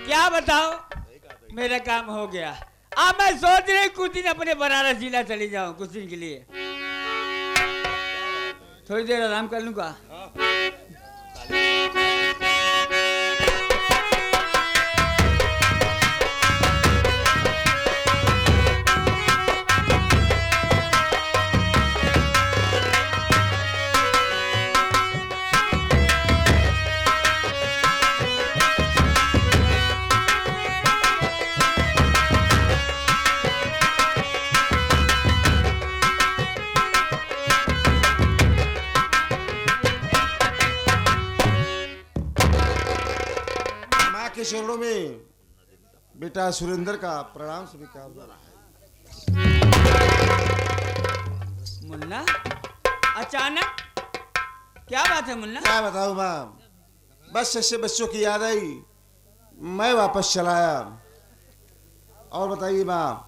क्या बताओ, मेरा काम हो गया। अब मैं सोच रही कुछ दिन अपने बनारस जिला चली जाऊं, कुछ दिन के लिए थोड़ी देर आराम कर लूंगा। के चरणों में बेटा सुरेंद्र का प्रणाम स्वीकार। मुन्ना, अचानक क्या बात है मुन्ना? क्या बताऊं माँ, बस ऐसे बच्चों की याद आई, मैं वापस चला आया। और बताइए माँ।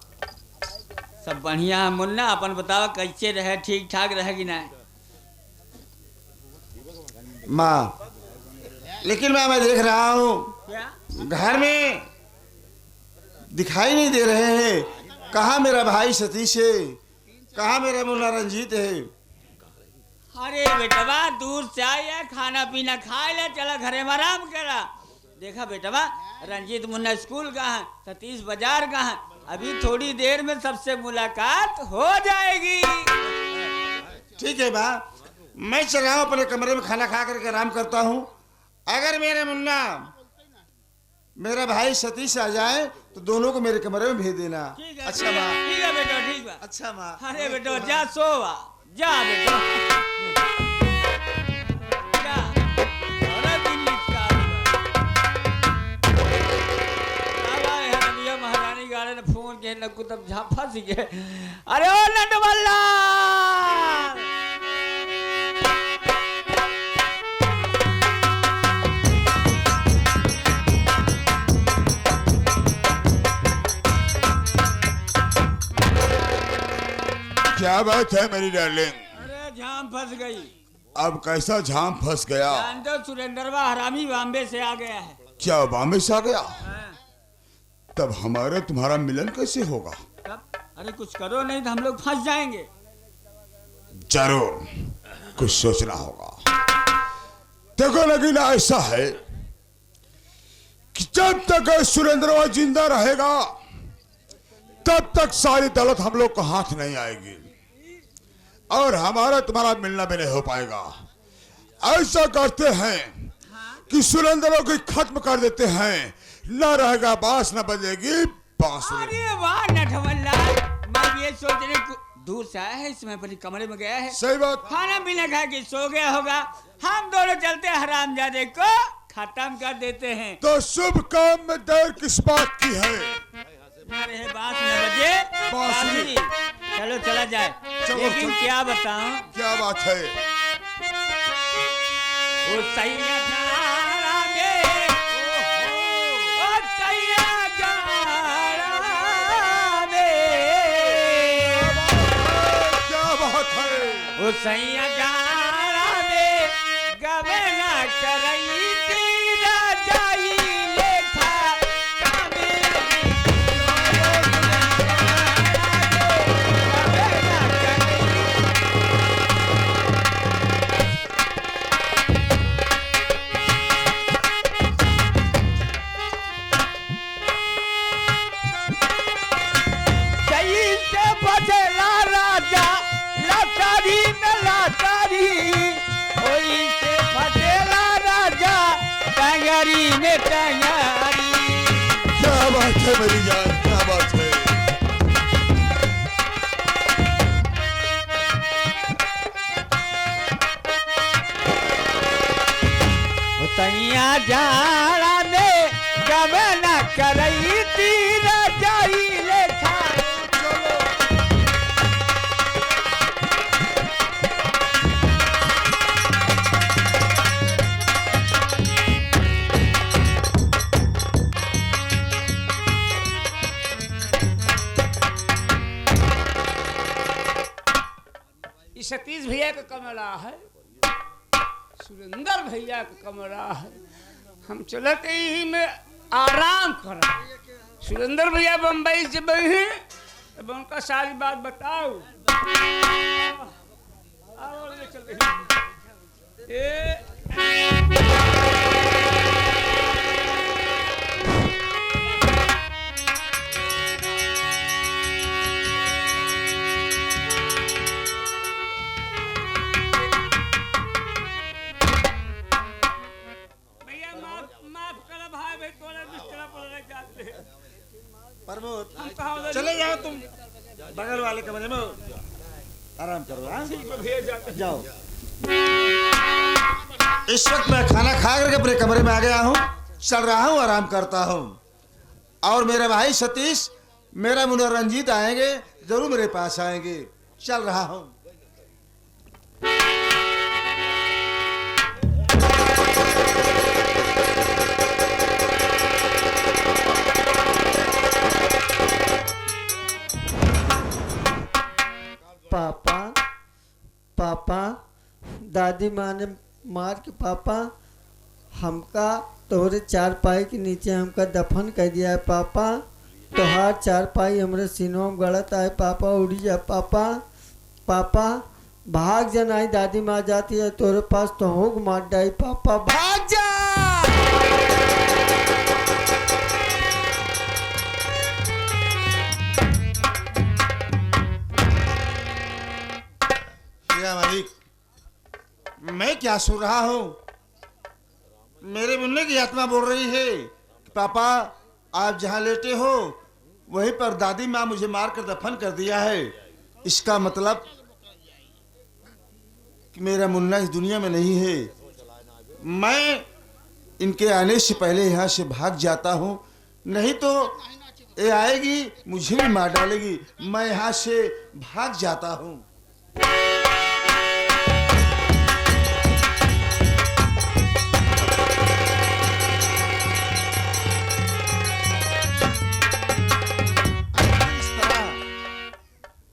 सब बढ़िया है मुन्ना, अपन बताओ कैसे रहे, ठीक ठाक रहे कि नहीं? माँ लेकिन मैं देख रहा हूँ क्या घर में दिखाई नहीं दे रहे हैं। कहाँ मेरा भाई सतीश है, कहाँ मेरा मुन्ना रंजीत है? अरे बेटवा दूर से आया, खाना पीना खाए ला, चला घरे में आराम करा। देखा बेटवा, रंजीत मुन्ना स्कूल का है, सतीश बाजार का है। अभी थोड़ी देर में सबसे मुलाकात हो जाएगी। ठीक है माँ, मैं चल रहा हूँ अपने कमरे में, खाना खा करके आराम करता हूँ। अगर मेरे मुन्ना मेरा भाई सतीश आ जाए तो दोनों को मेरे कमरे में भेज देना। अच्छा माँ, ठीक है बेटा, ठीक है। अच्छा माँ। अरे बेटा जा सोवा, जा बेटा जा। अरे दिल्ली का महारानी गाड़े ने फोन के लगू तब जहाँ फंस गए। अरे ओ नटवल्ला, क्या बात है मेरी डार्लिंग? अरे झाम फंस गई। अब कैसा झाम फंस गया? जानते हो सुरेंद्रवा हरामी बॉम्बे से आ गया है। क्या बॉम्बे से आ गया? तब हमारा तुम्हारा मिलन कैसे होगा? कब? अरे कुछ करो नहीं तो हम लोग फंस जाएंगे। जरूर कुछ सोचना होगा। देखो लेकिन ऐसा है कि जब तक सुरेंद्रवा जिंदा रहेगा तब तक सारी दौलत हम लोग को हाथ नहीं आएगी और हमारा तुम्हारा मिलना भी नहीं हो पाएगा। ऐसा करते हैं कि सुरेंद्रों को खत्म कर देते हैं, न रहेगा बांस न बजेगी बांसुरी। अरे वाह नटवल्ला, मैं ये सोच रही दूर से आया है, इसमें अपने कमरे में गया है। सही बात। खाना पीना खा के सो गया होगा। हम दोनों चलते हरामजादे को खत्म कर देते हैं। तो शुभ काम में देर किस बात की है? अरे बात न बजे बांसुरी। चलो चला जाए। लेकिन क्या बताऊं? क्या बात है? वो सैया जारा में, ओ सैया जारा में, क्या बात है? वो सैया जारा में गवना करई तीरा जाई लेखा में तैयारी। क्या बात है मेरी जान, क्या बात है? तैया जाड़ा में गवना करई तीरा जाई लेखा। सतीश भैया का कमरा है, सुरेंद्र भैया का कमरा है। हम चलते ही में आराम करो। सुरेंद्र भैया बम्बई से बही अब उनका सारी बात बताओ। आओ ले चल रही। भैया माफ करो भाई, भाई तोरे बिस्तर पर रह जाते। प्रमोद हम कहाँ चले जाओ तुम बगल वाले कमरे में आराम करो। हाँ जाओ। इस वक्त मैं खाना खा करके अपने कमरे में आ गया हूँ, चल रहा हूँ, आराम करता हूँ। और मेरे भाई सतीश, मेरा मुन्ना रंजीत आएंगे, जरूर मेरे पास आएंगे। चल रहा हूँ। पापा पापा दादी माँ ने मार के पापा हमका तोहरे चारपाई के नीचे हमका दफन कर दिया है पापा। तोहार चारपाई हमरे सीनों में गलत है पापा, उड़ी जा पापा। पापा भाग जा, नहीं दादी माँ जाती है तोरे पास तो होग मार डाई पापा, भाग जा। मालिक, मैं क्या सुन रहा हूँ? मेरे मुन्ने की आत्मा बोल रही है कि पापा आप जहाँ लेटे हो वहीं पर दादी माँ मुझे मारकर दफन कर दिया है। इसका मतलब कि मेरा मुन्ना इस दुनिया में नहीं है। मैं इनके आने से पहले यहाँ से भाग जाता हूँ, नहीं तो ये आएगी मुझे भी मार डालेगी। मैं यहाँ से भाग जाता हूँ।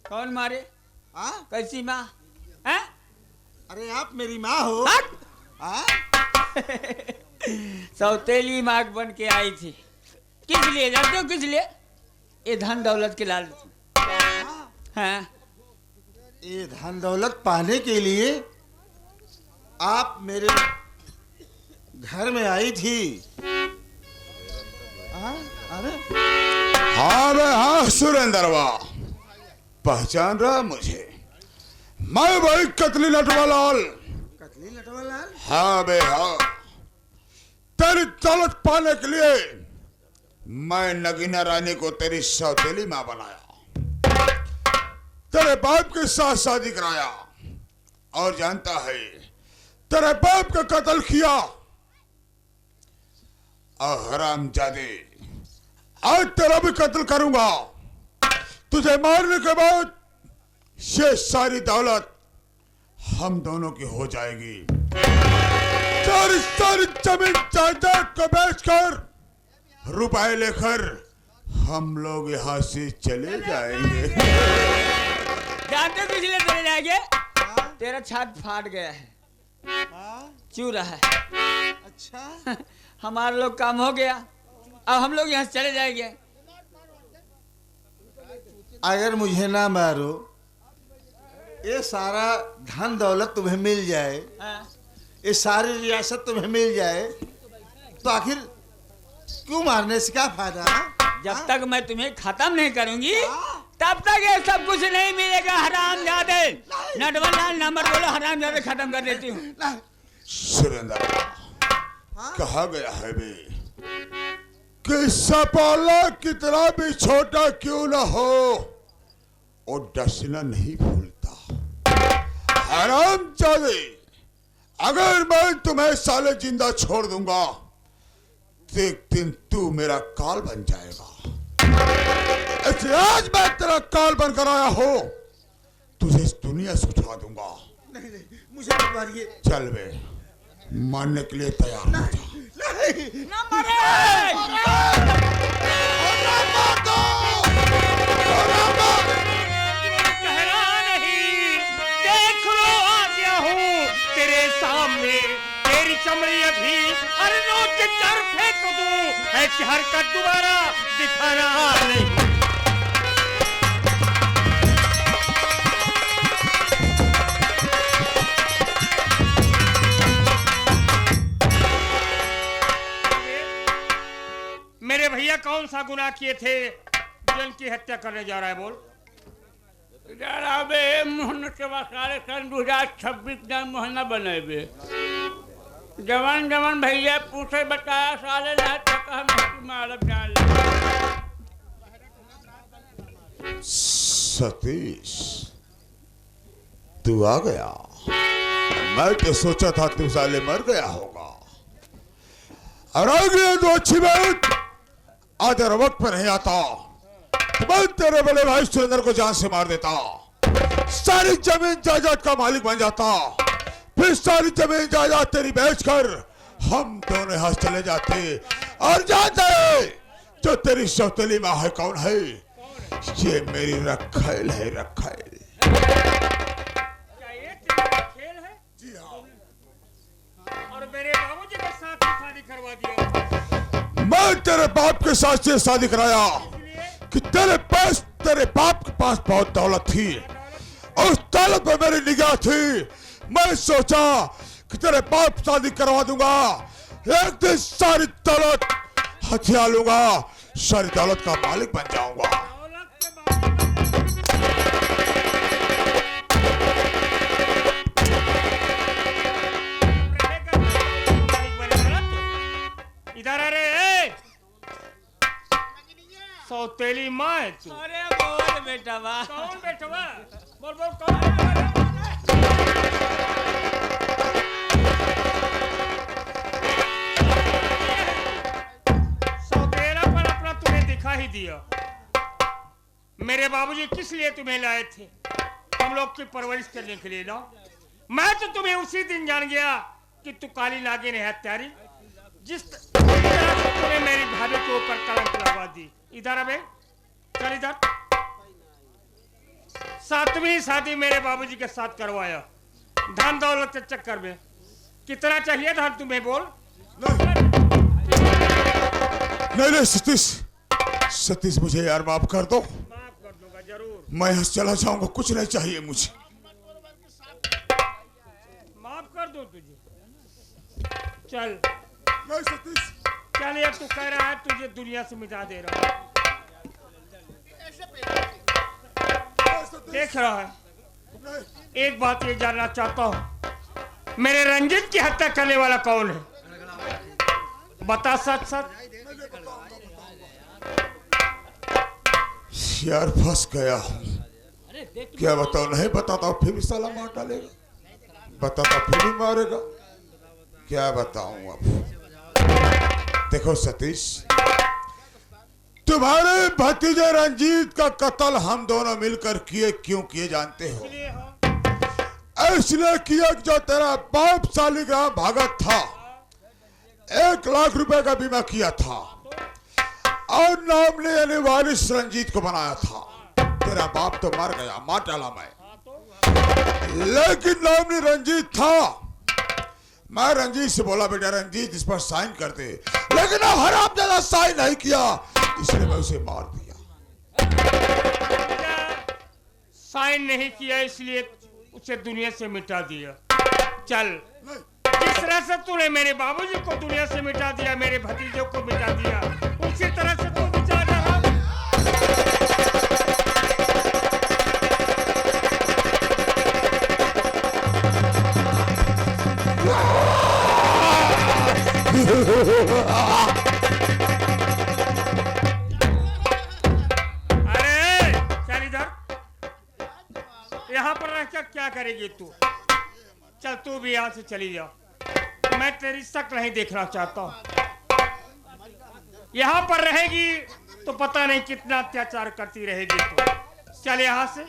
कौन मारे? हाँ? कैसी माँ है? अरे आप मेरी माँ हो? हाँ? सौतेली माँ बन के आई थी। किस लिए जानते हो? किस लिए? ये धन दौलत के लालच। हाँ, ये धन दौलत पाने के लिए आप मेरे घर में आई थी। हाँ? अरे हाँ बे हाँ सुरेंद्रवा, पहचान रहा मुझे? मैं भाई कतली नटवालाल। कतली नटवालाल? हाँ बे हाँ, तेरी दौलत पाने के लिए मैं नगीना रानी को तेरी सौतेली माँ बनाया, तेरे बाप के साथ शादी कराया और जानता है तेरे बाप का कत्ल किया। और हरामजादे, आज तेरा भी कत्ल करूंगा। तुझे मारने के बाद ये सारी दौलत हम दोनों की हो जाएगी। सारी सारी जमीन जायदाद को बेचकर रुपए लेकर हम लोग यहाँ से चले जाएंगे। जानते हो किस लिए चले जाएंगे? तेरा छात फाट गया है, चूरा है। अच्छा, हमारा लोग काम हो गया, अब हम लोग यहाँ से चले जाएंगे। अगर मुझे ना मारो, ये सारा धन दौलत तुम्हें मिल जाए, हाँ। ये सारी रियासत तुम्हें मिल जाए, तो आखिर क्यों मारने से क्या फायदा? जब तक मैं तुम्हें खत्म नहीं करूंगी तब तक ये सब कुछ नहीं मिलेगा। हरामजादे, नटवरलाल नंबर बोलो, हरामजादे खत्म कर देती हूँ। सुरेंद्र, कहा गया है बे कि सपाला कितना भी छोटा क्यों ना हो, और डसना नहीं भूलता। हरामजादे, अगर मैं तुम्हें साले जिंदा छोड़ दूंगा तो एक दिन तू मेरा काल बन जाएगा। ऐसे आज मैं तेरा काल बनकर आया हो, तुझे इस दुनिया से उठा दूंगा। नहीं नहीं, मुझे मत मारिए। चल बे, मानने के लिए तैयार हो जा। नंबर एक! कहना नहीं, देख लो आ गया हूँ तेरे सामने। तेरी चमड़ी अभी अरे नोच कर फेंक तो तू ऐसी हरकत दोबारा दिखाना नहीं। मेरे भैया कौन सा गुनाह किए थे जो इनकी हत्या करने जा रहा है? बोल। मोहन के वकाले सन 2026 का महीना बनेबे जवान जवान भैया पूछे बताया साले ना तक हम मारब जान सतीश तू आ गया। मैं तो सोचा था तू साले मर गया होगा और आ गया तो अच्छी बात। आधे वक्त पर नहीं आता तो मैं तेरे बड़े भाई सुरेंद्र को जान से मार देता, सारी जमीन जायदाद का मालिक बन जाता, फिर सारी जमीन जायदाद तेरी बेचकर हम दोनों हाथ चले जाते और जानते जो तेरी सौतेली माँ है कौन है? ये मेरी रखैल है, रखैल। क्या ये तेरा खेल है? जी हाँ। और मेरे बाबूजी के साथ ही शादी करवा दिया। मैं तेरे बाप के साथ से शादी कराया कि तेरे बाप के पास बहुत दौलत थी, उस दौलत पर मेरी निगाह थी। मैं सोचा कि तेरे बाप शादी करवा दूंगा, एक दिन सारी दौलत हथिया लूंगा, सारी दौलत का मालिक बन जाऊंगा। इधर अरे सौतेली माँ है तू। अरे बोल बेटवा। कौन बेटवा? बोल बोल कौन? सौतेला पर अपना तुम्हें दिखा ही दिया। मेरे बाबूजी किस लिए तुम्हें लाए थे? हम लोग की परवरिश करने के लिए ना। मैं तो तुम्हें उसी दिन जान गया कि तू काली नागिन है हत्यारी, जिस तरह से तूने मेरी भाभी के ऊपर कलंक लगा दी। इधर अबे चल इधर। सातवीं शादी मेरे बाबूजी के साथ करवाया, धन दौलत के चक्कर में। कितना चाहिए धन तुम्हें? बोल। नहीं सतीश, सतीश मुझे यार माफ कर दो। माफ कर दूंगा जरूर। मैं यहाँ चला जाऊंगा, कुछ नहीं चाहिए मुझे। माफ कर दो तुझे। चल नहीं सतीश। चल, ये तू कह रहा है तुझे दुनिया से मिटा दे रहा है। देख रहा है, एक बात ये जानना चाहता हूँ, मेरे रंजीत की हत्या करने वाला कौन है? बता सच सच। यार फंस गया हूँ, क्या बताओ? नहीं बताता फिर भी साला मार डालेगा, बताता फिर भी मारेगा, क्या बताऊं अब? देखो सतीश, तुम्हारे भतीजे रंजीत का कत्ल हम दोनों मिलकर किए। क्यों किए जानते हो? इसलिए किया कि जो तेरा बाप सालिग्राम भागत था, 1 लाख रुपए का बीमा किया था और नाम ने यानी वारिस रंजीत को बनाया था। तेरा बाप तो मर गया, मार डाला मैं, लेकिन नाम ने रंजीत था। मैं रंजीत से बोला बेटा रंजीत इस पर साइन कर दे, लेकिन अब हराम ज्यादा साइन नहीं किया, इसलिए मैं उसे मार दिया। साइन नहीं किया इसलिए उसे दुनिया से मिटा दिया। चल, जिस तरह से तूने मेरे बाबूजी को दुनिया से मिटा दिया, मेरे भतीजों को मिटा दिया, उसी तरह से तू मिटा रहा। अरे चल इधर, यहाँ पर रहकर क्या करेगी तू? चल तू भी यहाँ से चली जा, मैं तेरी शक नहीं देखना चाहता। यहाँ पर रहेगी तो पता नहीं कितना अत्याचार करती रहेगी तू। चल यहाँ से।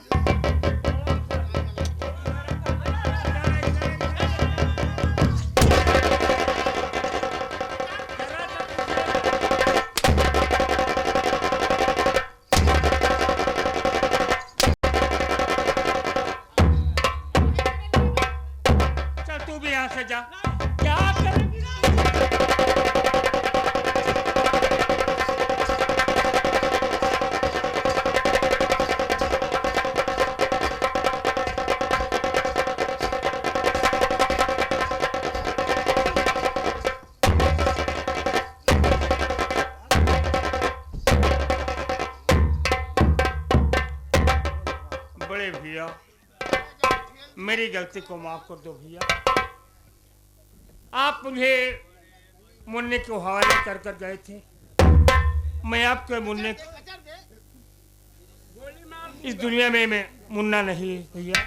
चल तू भी यहाँ से जा। क्या करेगी? लो, मेरी गलती को माफ कर दो भैया। आप मुझे मुन्ने के हवाले कर कर गए थे, मैं आपके मुन्ने इस दुनिया में मैं मुन्ना नहीं भैया।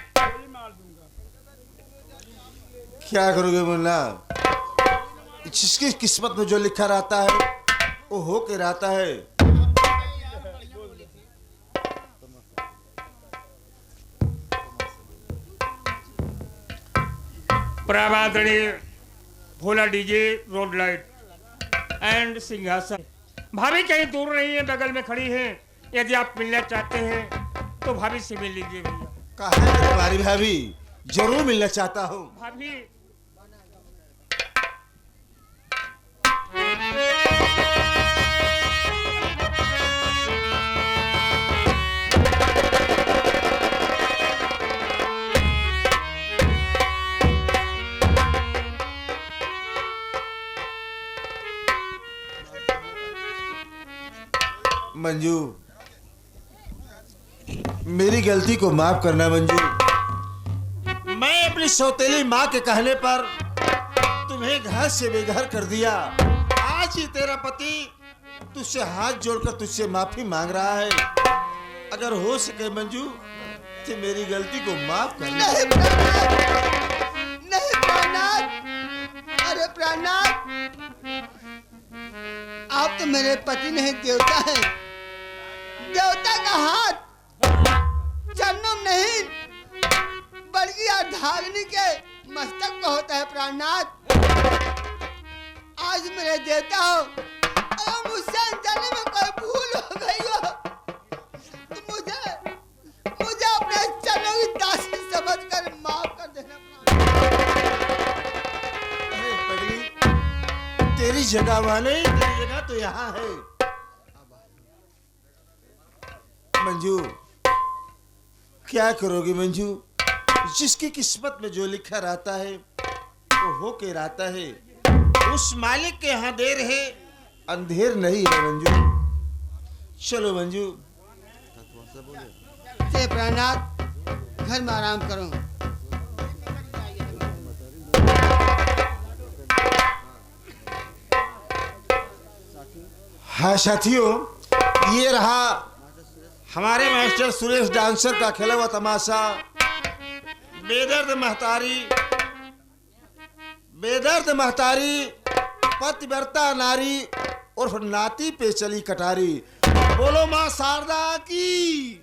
क्या करोगे मुन्ना, जिसकी किस्मत में जो लिखा रहता है वो हो के रहता है। प्रामादरणीय भोला डीजे, रोड लाइट एंड सिंहासन। भाभी कहीं दूर नहीं है, बगल में खड़ी है। यदि आप मिलना चाहते हैं तो भाभी से मिल लीजिए भैया। कहाँ है तुम्हारी भाभी? जरूर मिलना चाहता हूँ। भाभी मंजू, मेरी गलती को माफ करना मंजू। मैं अपनी सौतेली माँ के कहने पर तुम्हें घर से बेघर कर दिया। आज ही तेरा पति तुझसे हाथ जोड़कर तुझसे माफी मांग रहा है। अगर हो सके मंजू तो मेरी गलती को माफ कर। नहीं प्राणनाथ, नहीं प्राणनाथ, अरे प्राणनाथ, आप तो मेरे पति नहीं, देवता हैं। देवता का हाथ चरणों में नहीं बल्कि अर्धाग्नि के मस्तक पर होता है प्राणनाथ। आज मेरे देवता हो, अगर मुझसे अनजाने में कोई भूल हो गई हो तो मुझे अपने चरणों की दासी समझकर माफ कर देना। अरे पगली, तेरी जगह वहाँ नहीं, तेरी जगह तो यहाँ है। मंजू, क्या करोगी मंजू? जिसकी किस्मत में जो लिखा रहता है वो हो के रहता है। उस मालिक के यहाँ देर है, अंधेर नहीं है मंजू। चलो मंजू। ते प्राणनाथ, घर में आराम करो। हाँ साथियों, ये रहा हमारे मास्टर सुरेश डांसर का खेला हुआ तमाशा। बेदर्द महतारी पतिव्रता नारी और नाती पे चली कटारी। बोलो माँ शारदा की।